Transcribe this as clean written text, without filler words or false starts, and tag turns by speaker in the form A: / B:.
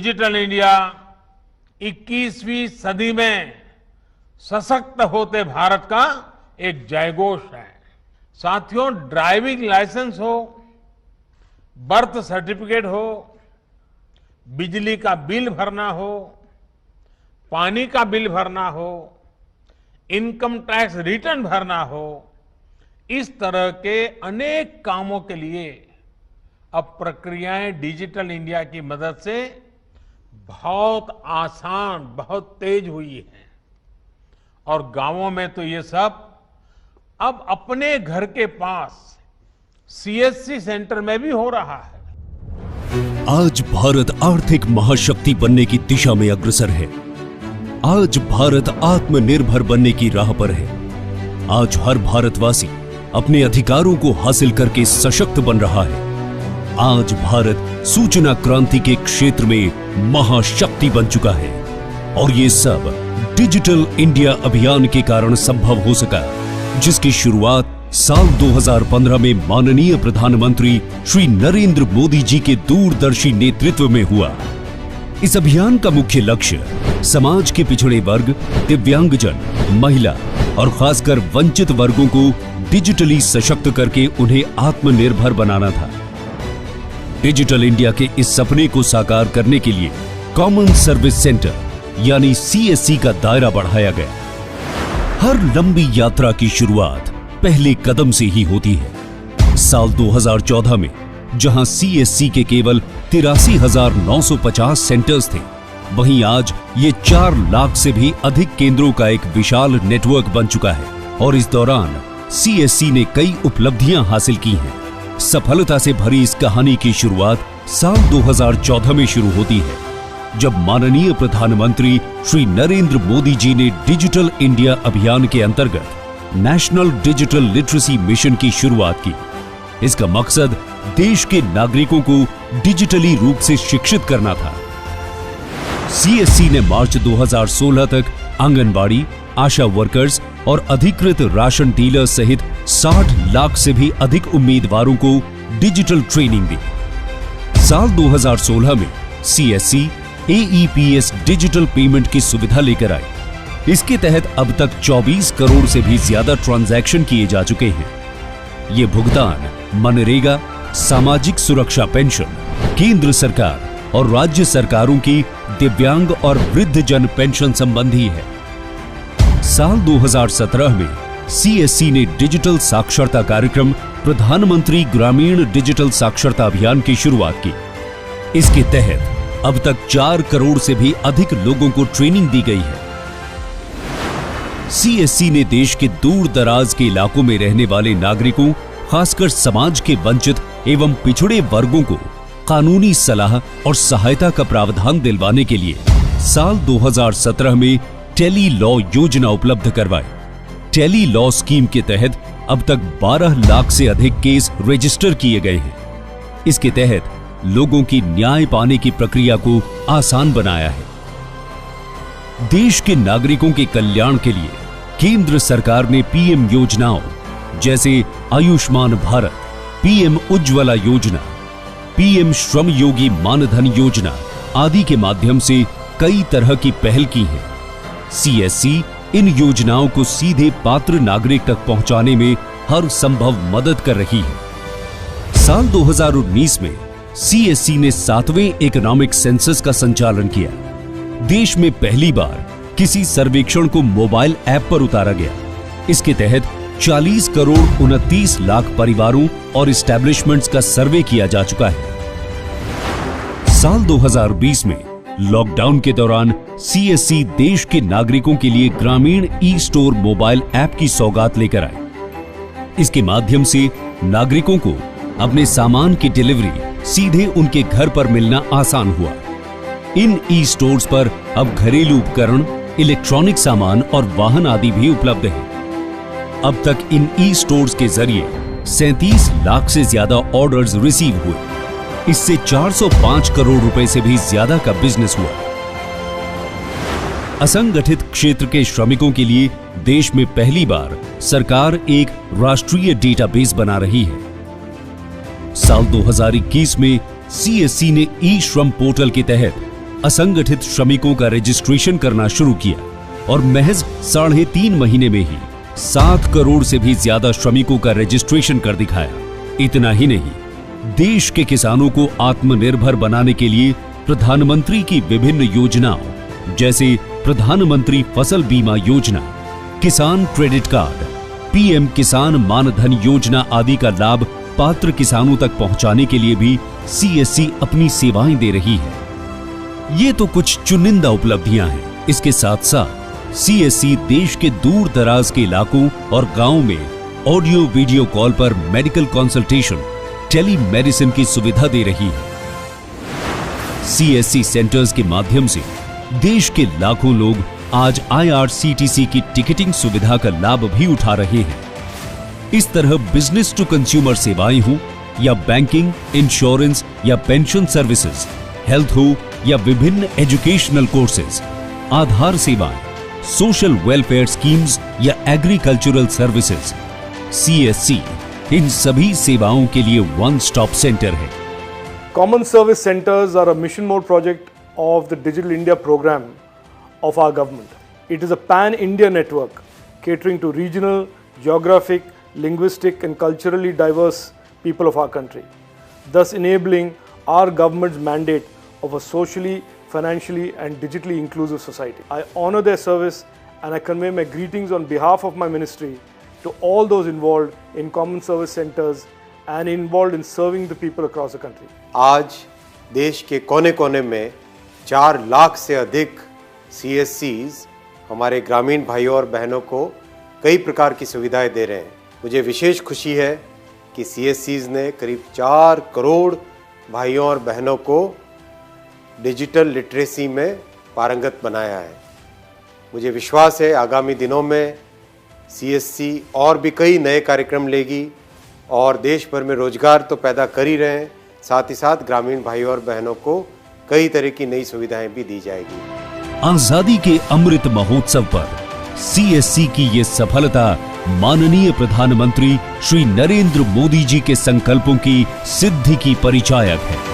A: Digital India 21वीं सदी में सशक्त होते भारत का एक जयघोष है। साथियों, ड्राइविंग लाइसेंस हो, बर्थ सर्टिफिकेट हो, बिजली का बिल भरना हो, पानी का बिल भरना हो, इनकम टैक्स रिटर्न भरना हो, इस तरह के अनेक कामों के लिए अब प्रक्रियाएं डिजिटल इंडिया की मदद से बहुत आसान, बहुत तेज हुई हैं। और गांवों में तो ये सब अब अपने घर के पास सीएससी सेंटर में भी हो रहा है।
B: आज भारत आर्थिक महाशक्ति बनने की दिशा में अग्रसर है। आज भारत आत्मनिर्भर बनने की राह पर है। आज हर भारतवासी अपने अधिकारों को हासिल करके सशक्त बन रहा है। आज भारत सूचना क्रांति के क्षेत्र में महाशक्ति बन चुका है और ये सब डिजिटल इंडिया अभियान के कारण संभव हो सका, जिसकी शुरुआत साल 2015 में माननीय प्रधानमंत्री श्री नरेंद्र मोदी जी के दूरदर्शी नेतृत्व में हुआ। इस अभियान का मुख्य लक्ष्य समाज के पिछड़े वर्ग, दिव्यांगजन, महिला और खासकर वंचित वर्गों को डिजिटली सशक्त करके उन्हें आत्मनिर्भर बनाना था। डिजिटल इंडिया के इस सपने को साकार करने के लिए कॉमन सर्विस सेंटर यानी सीएससी का दायरा बढ़ाया गया। हर लंबी यात्रा की शुरुआत पहले कदम से ही होती है। साल 2014 में जहां सीएससी के केवल 83,950 सेंटर्स थे, वहीं आज ये 4 लाख से भी अधिक केंद्रों का एक विशाल नेटवर्क बन चुका है। और इस दौरान सीएससी ने कई उपलब्धियां हासिल की हैं। सफलता से भरी इस कहानी की शुरुआत साल 2014 में शुरू होती है, जब माननीय प्रधानमंत्री श्री नरेंद्र मोदी जी ने डिजिटल इंडिया अभियान के अंतर्गत नेशनल डिजिटल लिटरेसी मिशन की शुरुआत की। इसका मकसद देश के नागरिकों को डिजिटली रूप से शिक्षित करना था। सीएससी ने मार्च 2016 तक आंगनबाड़ी, आशा वर्कर्स और अधिकृत राशन डीलर सहित 60 लाख से भी अधिक उम्मीदवारों को डिजिटल ट्रेनिंग दी। साल 2016 में सीएससी एईपीएस डिजिटल पेमेंट की सुविधा लेकर आई। इसके तहत अब तक 24 करोड़ से भी ज्यादा ट्रांजैक्शन किए जा चुके हैं। ये भुगतान मनरेगा, सामाजिक सुरक्षा पेंशन, केंद्र सरकार और राज्य सरकारों की दिव्यांग और वृद्धजन पेंशन संबंधी है। साल 2017 में सीएससी ने डिजिटल साक्षरता कार्यक्रम प्रधानमंत्री ग्रामीण डिजिटल साक्षरता अभियान की शुरुआत की। इसके तहत अब तक 4 करोड़ से भी अधिक लोगों को ट्रेनिंग दी गई है। सीएससी ने देश के दूर दराज के इलाकों में रहने वाले नागरिकों, खासकर समाज के वंचित एवं पिछड़े वर्गों को कानूनी सलाह और सहायता का प्रावधान दिलवाने के लिए साल 2017 में टेली लॉ योजना उपलब्ध करवाई। टेली लॉ स्कीम के तहत अब तक 12 लाख से अधिक केस रजिस्टर किए गए हैं। इसके तहत लोगों की न्याय पाने की प्रक्रिया को आसान बनाया है। देश के नागरिकों के कल्याण के लिए केंद्र सरकार ने पीएम योजनाओं जैसे आयुष्मान भारत, पीएम उज्ज्वला योजना, पीएम श्रम योगी मानधन योजना आदि के माध्यम से कई तरह की पहल की है। सीएससी इन योजनाओं को सीधे पात्र नागरिक तक पहुंचाने में हर संभव मदद कर रही है। साल 2019 में सीएससी ने 7वें इकोनॉमिक सेंसस का संचालन किया। देश में पहली बार किसी सर्वेक्षण को मोबाइल ऐप पर उतारा गया। इसके तहत 40 करोड़ 29 लाख परिवारों और एस्टैब्लिशमेंट्स का सर्वे किया जा चुका है। साल 2020 में लॉकडाउन के दौरान सीएससी देश के नागरिकों के लिए ग्रामीण ई स्टोर मोबाइल ऐप की सौगात लेकर आए। इसके माध्यम से नागरिकों को अपने सामान की डिलीवरी सीधे उनके घर पर मिलना आसान हुआ। इन ई स्टोर्स पर अब घरेलू उपकरण, इलेक्ट्रॉनिक सामान और वाहन आदि भी उपलब्ध है। अब तक इन ई स्टोर्स के जरिए 37 लाख से ज्यादा ऑर्डर्स रिसीव हुए। इससे 405 करोड़ रुपए से भी ज्यादा का बिजनेस हुआ। असंगठित क्षेत्र के श्रमिकों के लिए देश में पहली बार सरकार एक राष्ट्रीय डेटाबेस बना रही है। साल 2021 में सीएससी ने ई श्रम पोर्टल के तहत असंगठित श्रमिकों का रजिस्ट्रेशन करना शुरू किया और महज 3.5 महीने में ही 7 करोड़ से भी ज्यादा श्रमिकों का रजिस्ट्रेशन कर दिखाया। इतना ही नहीं, देश के किसानों को आत्मनिर्भर बनाने के लिए प्रधानमंत्री की विभिन्न योजनाओं जैसे प्रधानमंत्री फसल बीमा योजना, किसान क्रेडिट कार्ड, पीएम किसान मानधन योजना आदि का लाभ पात्र किसानों तक पहुंचाने के लिए भी सीएससी अपनी सेवाएं दे रही है। ये तो कुछ चुनिंदा उपलब्धियां हैं। इसके साथ साथ सीएससी देश के दूर दराज के इलाकों और गांवों में ऑडियो वीडियो कॉल पर मेडिकल कंसल्टेशन, टेली मेडिसिन की सुविधा दे रही है। सीएससी सेंटर्स के माध्यम से देश के लाखों लोग आज आईआरसीटीसी की टिकटिंग सुविधा का लाभ भी उठा रहे हैं। इस तरह बिजनेस टू कंज्यूमर सेवाएं हो या बैंकिंग, इंश्योरेंस या पेंशन सर्विसेज, हेल्थ हो या विभिन्न एजुकेशनल कोर्सेज, आधार सेवाएं, सोशल वेलफेयर स्कीम्स या एग्रीकल्चरल सर्विसेज, सीएससी इन सभी सेवाओं के लिए वन स्टॉप सेंटर है।
C: Common service centers are a mission mode project of the Digital India program of our government. It is a pan-India network catering to regional, geographic, linguistic and culturally diverse people of our country, thus enabling our government's mandate of a socially, financially and digitally inclusive society. I honor their service and I convey my greetings on behalf of my ministry to all those involved in common service centers and involved in serving the people across the country.
D: आज देश के कोने कोने में 4 लाख से अधिक CSCs हमारे ग्रामीण भाइयों और बहनों को कई प्रकार की सुविधाएं दे रहे हैं। मुझे विशेष खुशी है कि CSCs ने करीब 4 करोड़ भाइयों और बहनों को डिजिटल लिटरेसी में पारंगत बनाया है। मुझे विश्वास है आगामी दिनों में CSC और भी कई नए कार्यक्रम लेगी और देश भर में रोजगार तो पैदा कर ही रहे हैं, साथ ही साथ ग्रामीण भाइयों और बहनों को कई तरह की नई सुविधाएं भी दी जाएगी।
B: आजादी के अमृत महोत्सव पर सीएससी की ये सफलता माननीय प्रधानमंत्री श्री नरेंद्र मोदी जी के संकल्पों की सिद्धि की परिचायक है।